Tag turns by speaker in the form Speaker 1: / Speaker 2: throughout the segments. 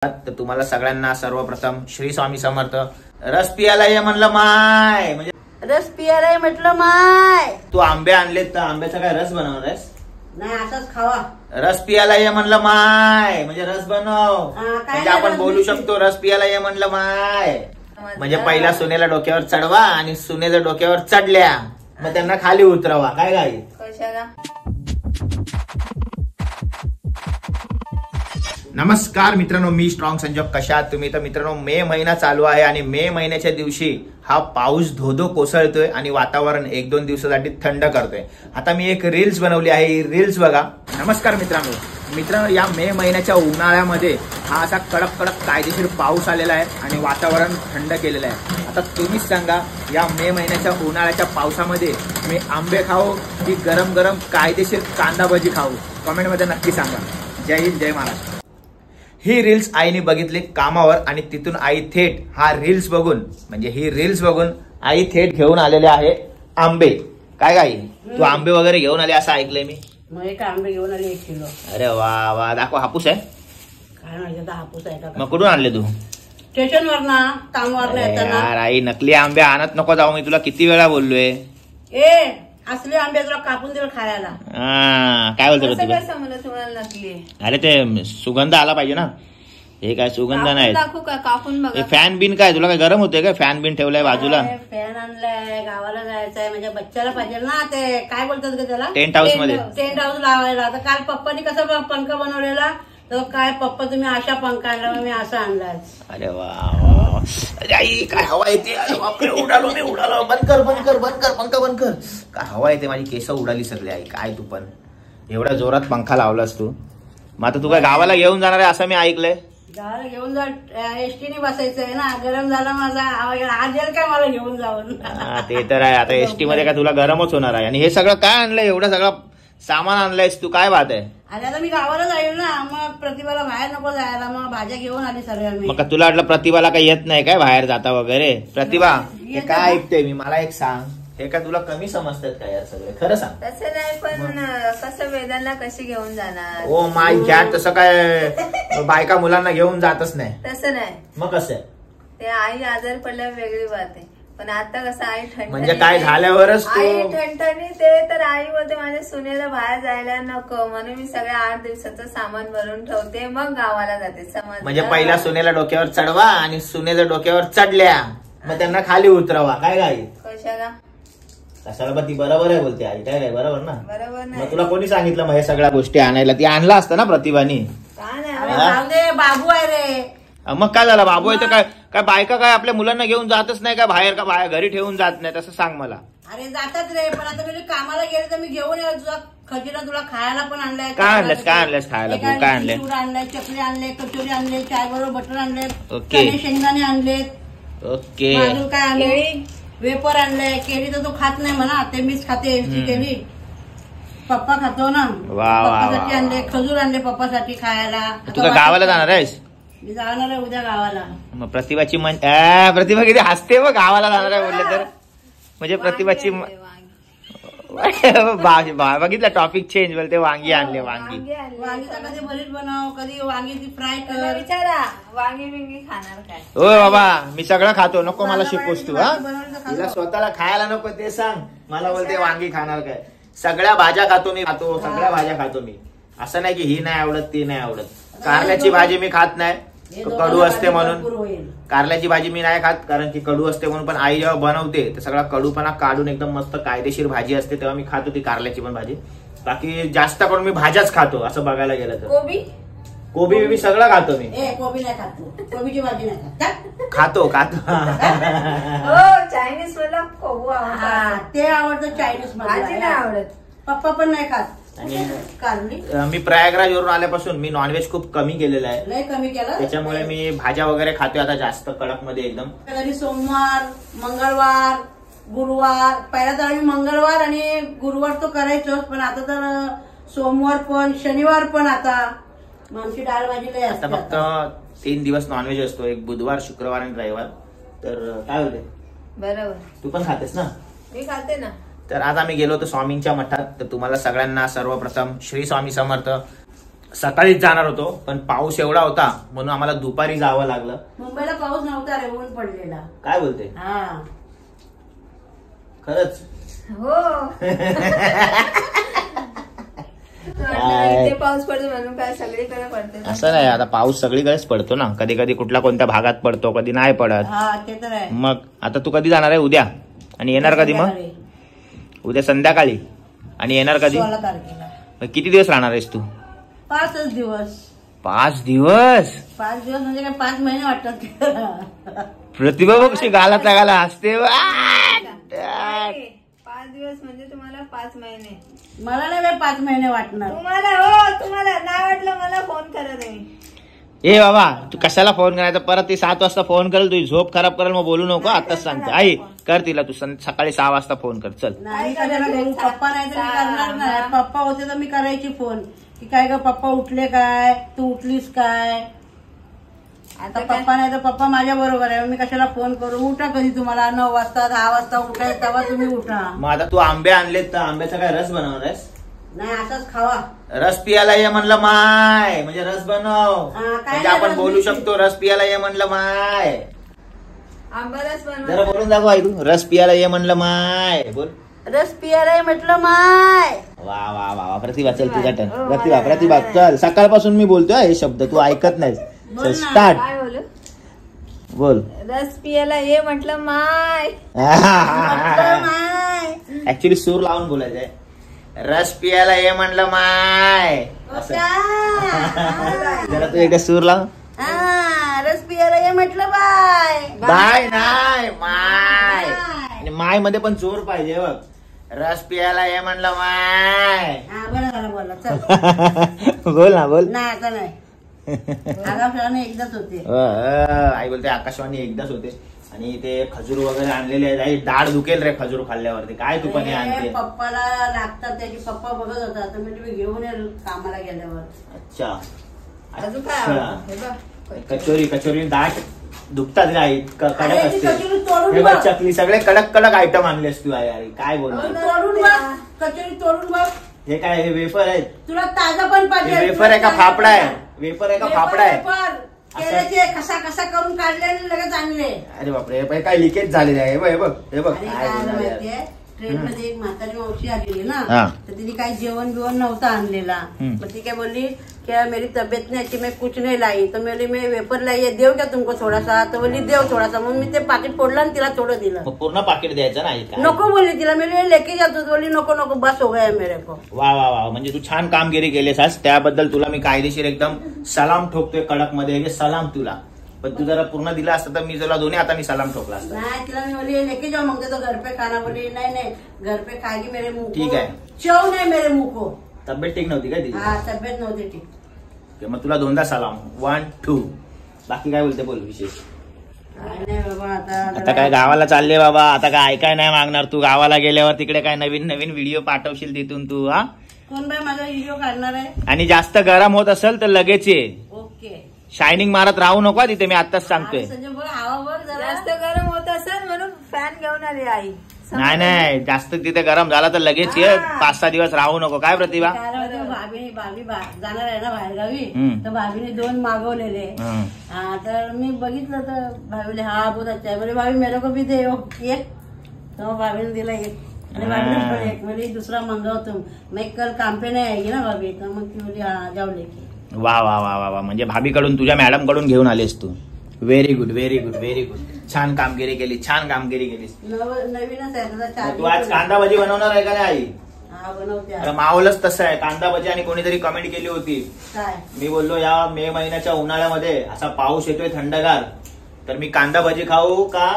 Speaker 1: तर तुम्हाला सगळ्यांना सर्वप्रथम श्री स्वामी समर्थ. रस पियाला ये म्हणलं माय, म्हणजे
Speaker 2: रस पियाला म्हटलं माय.
Speaker 1: तू आंबे आणलेत तर आंब्याचा काय रस बनवणार आहेस?
Speaker 2: नाही असंच खावा.
Speaker 1: रस पियाला ये म्हणलं माय, म्हणजे रस बनव. म्हणजे आपण बोलू शकतो रस पियाला ये म्हणलं माय, म्हणजे पहिला सुनेला डोक्यावर चढवा आणि सुनेच्या डोक्यावर चढल्या मग त्यांना खाली उतरवा. काय काय
Speaker 2: कशाला?
Speaker 1: नमस्कार मित्रांनो, मी स्ट्रॉंग संजोग. कशा आहात तुम्ही? तर मित्रांनो, मे महिना चालू आहे आणि मे महिन्याच्या दिवशी हा पाऊस धोधो कोसळतोय आणि वातावरण 1-2 दिवसासाठी थंड करतोय. आता मी एक रील्स बनवली आहे, ही रील्स बघा. नमस्कार मित्रांनो, या मे महिन्याच्या उन्हाळ्यामध्ये हा असा कडक कडक कायदेशीर पाऊस आलेला आहे आणि वातावरण थंड केलेलं आहे. आता तुम्हीच सांगा, या मे महिन्याच्या उन्हाळ्याच्या पावसामध्ये मी आंबे खाऊ की गरम गरम कायदेशीर कांदा भजी खाऊ? कमेंटमध्ये नक्की सांगा. जय हिंद, जय महाराष्ट्र. ही रील्स आईने बघितली कामावर आणि तिथून आई थेट ही रील्स बघून आई थेट घेऊन आलेले आहे आंबे. काय आई तू आंबे वगैरे घेऊन आले असं ऐकलंय मी.
Speaker 2: मग एक आंबे घेऊन आले 1 किलो.
Speaker 1: अरे वा वा, दाखव. हापूस आहे?
Speaker 2: काय माहिती आता हापूस आहे का?
Speaker 1: मग कुठून आणले तू?
Speaker 2: स्टेशनवर ना, कामवर येताना.
Speaker 1: यार आई, नकली आंबे आणत नको जाऊ. मी तुला किती वेळा बोललोय.
Speaker 2: असले आंबे तुला कापून देऊ खायला.
Speaker 1: काय बोलतो तुला?
Speaker 2: नकली.
Speaker 1: अरे ते सुगंध आला पाहिजे ना. हे काय सुगंध नाही.
Speaker 2: दाखवू का? कापून बघा.
Speaker 1: फॅन बिन काय तुला काय गरम होते का? फॅन बिन ठेवलाय बाजूला.
Speaker 2: फॅन आणलाय, गावाला जायचंय, म्हणजे बच्चाला पाहिजे ना. ते काय बोलतात का त्याला?
Speaker 1: टेंट हाऊस मध्ये.
Speaker 2: टेंट हाऊस लावायला. आता काल पप्पानी कसा पंखा बनवलेला, तर काय पप्पा तुम्ही अशा पंखा आणला, मी असा आणलाय.
Speaker 1: अरे वा, आई काय हवा येते. अरे बापरे, उडालो. बंद कर पंखा बंद कर. काय हवा येते, माझी केस उडाली सगळी. आई काय तू पण एवढ्या जोरात पंखा लावलास तू. मग आता तू काय गावाला घेऊन जाणार आहे असं मी ऐकलंय?
Speaker 2: गावाला घेऊन जा, एसटीने बसायचंय ना. गरम झाला माझा आज येईल काय मला घेऊन जाऊन?
Speaker 1: ते तर आहे. आता एसटी मध्ये काय तुला गरमच होणार आहे. आणि हे सगळं काय आणलंय? एवढं सगळं सामान आणलंयस तू, काय बात आहे?
Speaker 2: अरे आता मी गावाला जाईल ना, मग प्रतिभाला बाहेर नको जायला, मग भाज्या घेऊन आली सगळ्या मी.
Speaker 1: मग तुला वाटलं प्रतिभाला काही येत नाही काय बाहेर जाता वगैरे? प्रतिभा, हे काय ऐकते मी? मला एक सांग, हे का तुला कमी समजतात का यार सगळे? खरं सांग.
Speaker 3: तसं नाही, पण कसं वेदांना कशी घेऊन जाणार?
Speaker 1: ओ माय गॉड, तसं काय बायका मुलांना घेऊन जातच नाही?
Speaker 3: तसं नाही.
Speaker 1: मग कसं आहे
Speaker 3: ते आई आजार पडल्यावर वेगळी बात आहे, पण आता कसं आई ठणठणी.
Speaker 1: म्हणजे काय झाल्यावरच
Speaker 3: आई ठणठणी ते तर आई बोलते माझ्या सुनेला बाहेर जायला नको, म्हणून मी सगळ्या 8 दिवसाचं सामान भरून ठेवते, मग गावाला जाते. समज
Speaker 1: म्हणजे पहिला सुनेला डोक्यावर चढवा आणि सुनेच्या डोक्यावर चढल्या मग त्यांना खाली उतरवा. काय काय
Speaker 3: कशाला?
Speaker 1: कशाला? पण ती बरोबर आहे बोलते आई. काय बरोबर ना?
Speaker 3: बरोबर नाही.
Speaker 1: मग तुला कोणी सांगितलं मग हे सगळ्या गोष्टी आणायला? ती आणला असतं ना प्रतिभानी.
Speaker 3: काय
Speaker 2: जाऊ बाबू आहे रे.
Speaker 1: मग काय झालं? बाबू आहे तर काय बायका काय आपल्या मुलांना घेऊन जातच नाही का बाहेर? का बाहेर घरी ठेवून जात नाही? तसं सांग मला.
Speaker 2: अरे जातात रे, पण आता मी कामाला गेले तर मी घेऊन येईल. तुझा खजिना तुला खायला पण आणलाय.
Speaker 1: काय आणलंस खायला? तू काय आणलंय?
Speaker 2: आणलाय, चकली आणले, कचोरी आणले, चाय बरोबर बटर आणले,
Speaker 1: ओके.
Speaker 2: शेंगदाणे आणलेत.
Speaker 1: ओके.
Speaker 2: अजून काय आणले? वेपर आणले. केळी तर तू खात नाही म्हणा, ते मीच खाते. केळी पप्पा खातो ना. पप्पासाठी आणले, खजूर आणले पप्पासाठी खायला.
Speaker 1: तू काय गावाला जाणार आहेस?
Speaker 2: मी जाणार आहे उद्या गावाला.
Speaker 1: मग प्रतिभाची प्रतिभा किती हसते बघ. गावाला जाणार आहे बोलले तर म्हणजे प्रतिभाची बघितलं टॉपिक चेंज. बोलते वांगी आणले.
Speaker 2: वांगीचा कधी भरीत बनव, कधी वांगी फ्राय कर.
Speaker 3: विचारा वांगी बिंगी खाणार काय?
Speaker 1: हो बाबा, मी सगळं खातो. नको मला शिकवस तू. तिला स्वतःला खायला नको ते सांग. मला बोलते वांगी खाणार काय? सगळ्या भाज्या खातो मी. सगळ्या भाज्या खातो मी. असं नाही की ही नाही आवडत ती नाही आवडत. कारल्याची भाजी मी खात नाही, कडू असते म्हणून. कारल्याची भाजी मी नाही खात कारण की कडू असते म्हणून. पण आई जेव्हा बनवते तर सगळा कडूपणा काढून एकदम मस्त कायदेशीर भाजी असते, तेव्हा मी खात होती कारल्याची पण भाजी. बाकी जास्त करून मी भाज्याच खातो असं बघायला गेलं तर. कोबी बिबी सगळं खातो मी.
Speaker 2: कोबी नाही खातो, कोबीची भाजी नाही
Speaker 1: खातो.
Speaker 3: चायनीज मला कोबू आवडतं.
Speaker 2: ते आवडतं. चायनीज
Speaker 3: भाजी नाही आवडत.
Speaker 2: पप्पा पण नाही खात.
Speaker 1: मी प्रयागराज वरून आल्यापासून मी नॉनव्हेज खूप कमी केलेलं आहे.
Speaker 2: लय कमी केलं.
Speaker 1: त्याच्यामुळे मी भाज्या वगैरे खातोय आता जास्त कडक मध्ये एकदम.
Speaker 2: कधी सोमवार, मंगळवार, गुरुवार. पहिला तर आम्ही मंगळवार आणि गुरुवार तो करायचोच, पण आता तर सोमवार पण शनिवार पण. आता आमची डाळ भाजी लय असते.
Speaker 1: फक्त 3 दिवस नॉनव्हेज असतो, एक बुधवार, शुक्रवार आणि रविवार. तर काय होते?
Speaker 3: बरोबर.
Speaker 1: तू पण खातेस ना?
Speaker 3: मी खाते ना.
Speaker 1: तर आज आम्ही गेलो होतो स्वामींच्या मठात. तर तुम्हाला सगळ्यांना सर्वप्रथम श्री स्वामी समर्थ. सकाळीच जाणार होतो, पण पाऊस एवढा होता म्हणून आम्हाला दुपारी जावं लागलं.
Speaker 2: मुंबईला पाऊस नव्हता रे, ऊन पडलेला.
Speaker 1: काय बोलते?
Speaker 2: हा
Speaker 1: खरंच?
Speaker 3: हो. इथे पाऊस पडतो म्हणून काय सगळीकडे पडते
Speaker 1: असं नाही, आता पाऊस सगळीकडेच पडतो ना, कधी कधी कुठला कोणत्या भागात पडतो, कधी नाही पडत.
Speaker 2: हा ते तर आहे.
Speaker 1: मग आता तू कधी जाणार आहे? उद्या. आणि येणार कधी मग? उद्या संध्याकाळी. आणि येणार कधी?
Speaker 2: 16 तारखेला.
Speaker 1: मग किती दिवस राहणार आहेस तू?
Speaker 2: 5 दिवस.
Speaker 1: 5 दिवस?
Speaker 2: 5 दिवस म्हणजे काय 5 महिने वाटतात.
Speaker 1: प्रतिभा बघ कशी गालातल्या गाला हसते.
Speaker 3: 5 दिवस म्हणजे तुम्हाला 5 महिने.
Speaker 2: मला नाही 5 महिने वाटणार.
Speaker 3: तुम्हाला नाही वाटलं मला फोन करा तुम्ही.
Speaker 1: ए बाबा, तू कशाला फोन करायचा? परत ती 7 वाजता फोन करेल, तुझी झोप खराब करेल, मग बोलू नको. आताच सांगते आई, कर तिला तू सकाळी 6 वाजता फोन कर. चल.
Speaker 2: नाही कशाला करू? पप्पा नाही तर मी करणार नाही. पप्पा होते तर मी करायची फोन की काय ग पप्पा उठले काय, तू उठलीस काय. आता पप्पा नाही तर पप्पा माझ्या बरोबर आहे, मी कशाला फोन करू? उठा कधी तुम्हाला 9 वाजता 10 वाजता उठायचं तेव्हा तुम्ही उठा.
Speaker 1: मग आता तू आंबे आणलेत तर आंब्याचा काय रस बनवणार आहेस?
Speaker 2: नाही असंच खावा.
Speaker 1: रस पियाला ये म्हणलं माय, म्हणजे रस बनव. म्हणजे आपण बोलू शकतो. रस पियाला ये म्हणलं माय.
Speaker 3: आंबारस
Speaker 1: जरा बोलून दाखव आई तू. रस पियाला ये म्हणलं माय, बोल.
Speaker 2: रस पियाला म्हटलं माय.
Speaker 1: वा वा वा, प्रतिभा चल तुझा टर्न. प्रतिभा चल. सकाळपासून मी बोलतोय हे शब्द, तू ऐकत नाहीस. चल स्टार्ट.
Speaker 3: काय बोलू?
Speaker 1: बोल.
Speaker 3: रस पियाला ये म्हटलं माय.
Speaker 1: ऍक्च्युली सूर लावून बोलायचंय. रस पियाला ये म्हणलं माय. जरा तू एकदा सूर लाव.
Speaker 2: रस पियाला ये म्हटलं बाय.
Speaker 1: बाय नाही माय. आणि माय मध्ये पण जोर पाहिजे बघ. रस पियाला ये म्हणलं माय.
Speaker 2: बरं झालं बोला. चल
Speaker 1: बोल ना, बोल.
Speaker 2: नाही आता नाही. आकाशवाणी एकदाच होते.
Speaker 1: आई बोलते आकाशवाणी एकदाच होते. आणि ते खजूर वगैरे आणलेले आहेत. दाढ दुखेल रे खजूर खाल्ल्यावरती. काय तू पण हे आणते?
Speaker 2: पप्पाला लागतात त्याची. पप्पा बघत होता तर म्हणजे मी घेऊन येईल कामाला गेल्यावर.
Speaker 1: अच्छा
Speaker 3: अजून काय आवडतं? हे बघ.
Speaker 1: कचोरी दाढ दुखतात रे आई. कडक
Speaker 2: अरे ती
Speaker 1: असते.
Speaker 2: कचोरी तोडून
Speaker 1: हे
Speaker 2: बघ.
Speaker 1: बघ चकली, सगळे कडक कडक आयटम आणलेस तू आई. काय बोलतो?
Speaker 2: तोडून बघ. कचोरी तोडून बघ.
Speaker 1: हे काय, हे वेफर आहेत?
Speaker 2: तुला ताजा पण पाहिजे?
Speaker 1: वेफर आहे का फाफडा आहे? वेफर आहे का फाफडा आहे?
Speaker 2: केळ्याचे कसा कसा करून काढले आणि लगेच आणले.
Speaker 1: अरे बापरे, हे काय लिकेज झालेले आहे? हे बघ हे बघ.
Speaker 2: आणि काय झालं माहितीये, ट्रेन मध्ये एक म्हातारी मावशी आलेली ना,
Speaker 1: हा.
Speaker 2: तर तिने काही जेवण बिवण नव्हता आणलेला. मग ती काय बोलली की मेरी तब्येत नहीं अच्छी, मैं कुछ नहीं लाई. तर बोली मैं वेपर लाई है, देव क्या तुमको थोडासा? तर बोलली देव थोडासा. मग मी ते पाकिट फोडलं आणि तिला थोडं दिलं.
Speaker 1: मग पूर्ण पाकिट द्यायचं ना?
Speaker 2: नको बोलली तिला. मी लेके जातो. बोलली नको नको बस हो गया मेरे को.
Speaker 1: वा वा वा, म्हणजे तू छान कामगिरी केलीस आज. त्याबद्दल तुला मी कायदेशीर एकदम सलाम ठोकतोय. कडक मध्ये सलाम तुला. पण तू जरा पूर्ण दिला असता तर मी तुला दोन्ही हातांनी सलाम ठोकला असता.
Speaker 2: नाही तिला मी बोली लेके जाओ मग तो घर पे खाना. बोली नाही नाही घर पे खाएगी मेरे मुंह को.
Speaker 1: ठीक आहे.
Speaker 2: चव नाही मेरे मुंह को.
Speaker 1: तब्येत ठीक नव्हती काय तिची?
Speaker 2: हा तब्येत नव्हती ठीक.
Speaker 1: मग तुला दोनदा सलाम. 1 2. बाकी काय बोलते? बोल विशेष.
Speaker 2: नाही बाबा
Speaker 1: आता काय गावाला चालले बाबा? आता काय ऐकाय नाही मागणार तू? गावाला गेल्यावर तिकडे काय नवीन नवीन व्हिडिओ पाठवशील तिथून तू? हा
Speaker 2: कोण बाय माझा व्हिडिओ काढणार आहे?
Speaker 1: आणि जास्त गरम होत असेल तर लगेच ये.
Speaker 2: ओके.
Speaker 1: शायनिंग मारत राहू नको तिथे, मी आताच सांगतोय.
Speaker 2: संजय बोल हवा बोल जरा.
Speaker 3: जास्त गरम होत असेल म्हणून फॅन घेऊन आली आई.
Speaker 1: नाही नाही, जास्त तिथे गरम झाला तर लगेच ये. 5-6 दिवस राहू नको. काय प्रतिभा?
Speaker 2: भाभी जाणार आहे ना बाहेर गावी,
Speaker 1: हम्म.
Speaker 2: तर भाभीने 2 मागवलेले. हा तर मी बघितलं तर भाभीले हा बहुत अच्छा आहे. बोले भाभी मेरे को भी दे एक. तर भाभीने दिला एक. आणि भाभीने पण एक. म्हणजे दुसरा मागवतो. मैं कल काम पे नाही आएगी ना भाभी. तर मग ती बोली हा जाऊ लेके.
Speaker 1: वा वा वा वा वा, म्हणजे भाभीकडून तुझ्या मॅडम कडून घेऊन आलीस तू. Very good very good very good. छान कामगिरी केली. छान कामगिरी केलीस.
Speaker 2: नवीनच आहे.
Speaker 1: तू आज कांदा भजी बनवणार आहे का नाही आई?
Speaker 2: हा बनवते.
Speaker 1: अरे माहोलच तसं आहे. कांदा भजी. आणि कोणीतरी कमेंट केली होती,
Speaker 2: काय
Speaker 1: मी बोललो या मे महिन्याच्या उन्हाळ्यामध्ये असा पाऊस येतोय थंडगार, तर मी कांदा भजी खाऊ का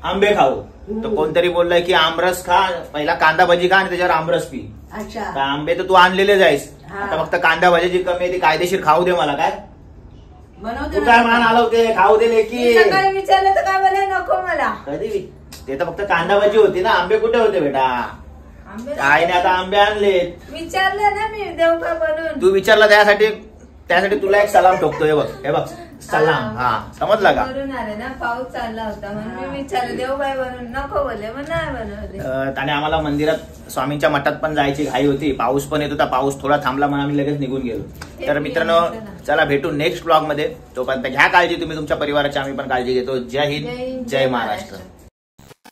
Speaker 1: आंबे खाऊ? तर कोणतरी बोललंय की आमरस खा, पहिला कांदा भजी खा आणि त्याच्यावर आमरस पी.
Speaker 2: अच्छा.
Speaker 1: तर आंबे तर तू आणलेले जाईस.
Speaker 2: हा.
Speaker 1: आता फक्त कांदा भजीची कमी आहे, ती कायदेशीर खाऊ दे मला. काय
Speaker 2: बनवते
Speaker 1: तू काय मान आलवते? खाऊ दे लेकी.
Speaker 3: सकाळी विचारलं तर काय बोले नको मला.
Speaker 1: कधी ते तर फक्त कांदा भजी होती ना, आंबे कुठे होते बेटा? आईने आता आंबे आणलेत.
Speaker 3: विचारलं ना मी देऊ का बनवून.
Speaker 1: तू विचारला त्यासाठी तुला एक सलाम ठोकतो. हे बघ सलाम. हा समजला का?
Speaker 3: वरून आले ना, पाऊस चालला होता म्हणून मी विचारलं देवबाई वरून नको बोलले, मग नाही बनवले.
Speaker 1: आणि आम्हाला मंदिरात स्वामींच्या मठात पण जायची घाई होती, पाऊस पण येत होता. पाऊस थोडा थांबला म्हणून आम्ही लगेच निघून गेलो. तर मित्रांनो चला भेटू नेक्स्ट ब्लॉग मध्ये. तोपर्यंत घ्या काळजी तुम्ही तुमच्या परिवाराची, आम्ही पण काळजी घेतो. जय हिंद, जय महाराष्ट्र.